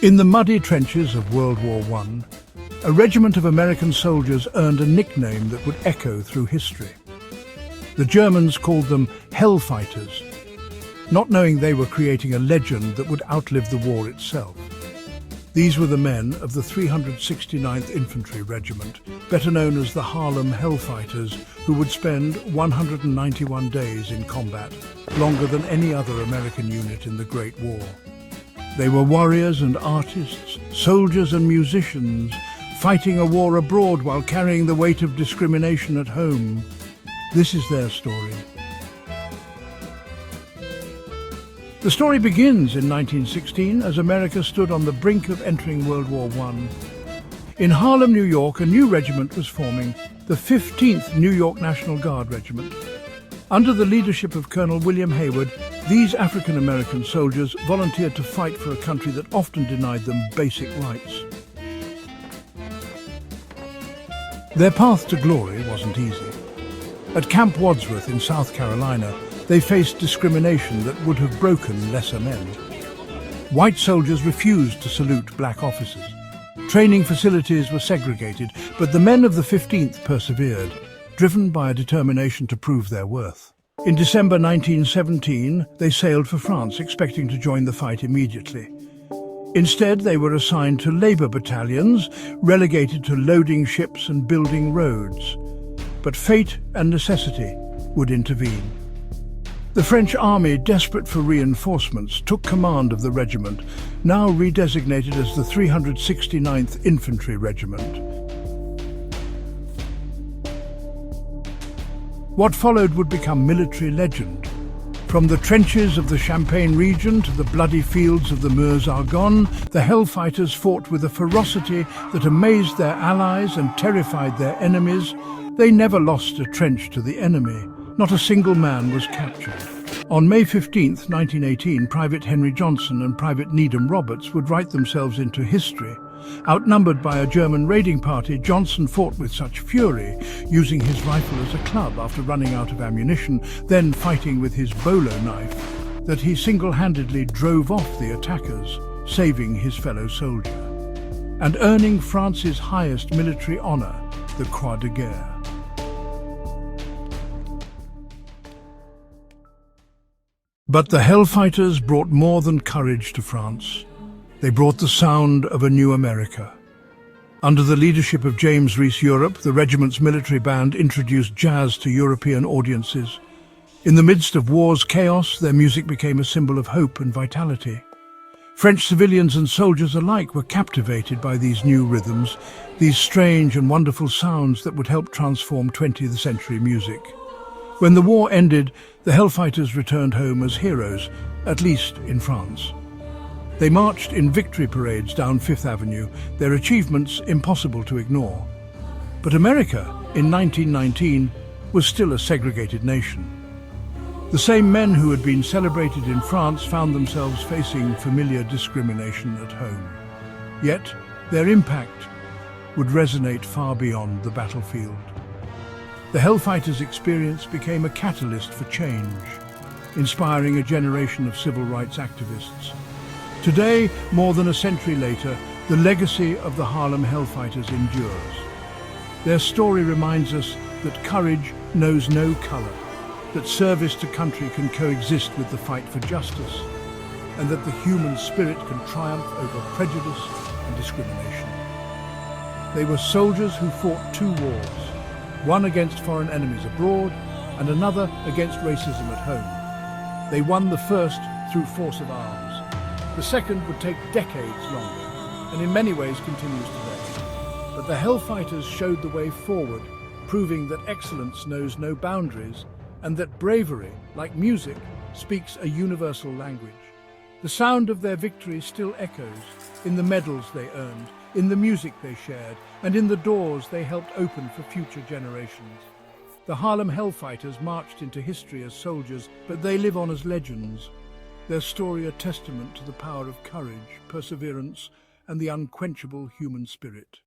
In the muddy trenches of World War I, a regiment of American soldiers earned a nickname that would echo through history. The Germans called them Hellfighters, not knowing they were creating a legend that would outlive the war itself. These were the men of the 369th Infantry Regiment, better known as the Harlem Hellfighters, who would spend 191 days in combat, longer than any other American unit in the Great War. They were warriors and artists, soldiers and musicians, fighting a war abroad while carrying the weight of discrimination at home. This is their story. The story begins in 1916 as America stood on the brink of entering World War I. In Harlem, New York, a new regiment was forming, the 15th New York National Guard Regiment. Under the leadership of Colonel William Hayward, these African-American soldiers volunteered to fight for a country that often denied them basic rights. Their path to glory wasn't easy. At Camp Wadsworth in South Carolina, they faced discrimination that would have broken lesser men. White soldiers refused to salute black officers. Training facilities were segregated, but the men of the 15th persevered, driven by a determination to prove their worth. In December 1917, they sailed for France, expecting to join the fight immediately. Instead, they were assigned to labour battalions, relegated to loading ships and building roads. But fate and necessity would intervene. The French army, desperate for reinforcements, took command of the regiment, now redesignated as the 369th Infantry Regiment. What followed would become military legend. From the trenches of the Champagne region to the bloody fields of the Meuse-Argonne, the Hellfighters fought with a ferocity that amazed their allies and terrified their enemies. They never lost a trench to the enemy. Not a single man was captured. On May 15, 1918, Private Henry Johnson and Private Needham Roberts would write themselves into history. Outnumbered by a German raiding party, Johnson fought with such fury, using his rifle as a club after running out of ammunition, then fighting with his bolo knife, that he single-handedly drove off the attackers, saving his fellow soldier, and earning France's highest military honour, the Croix de Guerre. But the Hellfighters brought more than courage to France. They brought the sound of a new America. Under the leadership of James Reese Europe, the regiment's military band introduced jazz to European audiences. In the midst of war's chaos, their music became a symbol of hope and vitality. French civilians and soldiers alike were captivated by these new rhythms, these strange and wonderful sounds that would help transform 20th century music. When the war ended, the Hellfighters returned home as heroes, at least in France. They marched in victory parades down Fifth Avenue, their achievements impossible to ignore. But America, in 1919, was still a segregated nation. The same men who had been celebrated in France found themselves facing familiar discrimination at home. Yet, their impact would resonate far beyond the battlefield. The Hellfighters' experience became a catalyst for change, inspiring a generation of civil rights activists. Today, more than a century later, the legacy of the Harlem Hellfighters endures. Their story reminds us that courage knows no colour, that service to country can coexist with the fight for justice, and that the human spirit can triumph over prejudice and discrimination. They were soldiers who fought two wars, one against foreign enemies abroad and another against racism at home. They won the first through force of arms. The second would take decades longer, and in many ways continues today. But the Hellfighters showed the way forward, proving that excellence knows no boundaries, and that bravery, like music, speaks a universal language. The sound of their victory still echoes in the medals they earned, in the music they shared, and in the doors they helped open for future generations. The Harlem Hellfighters marched into history as soldiers, but they live on as legends. Their story a testament to the power of courage, perseverance, and the unquenchable human spirit.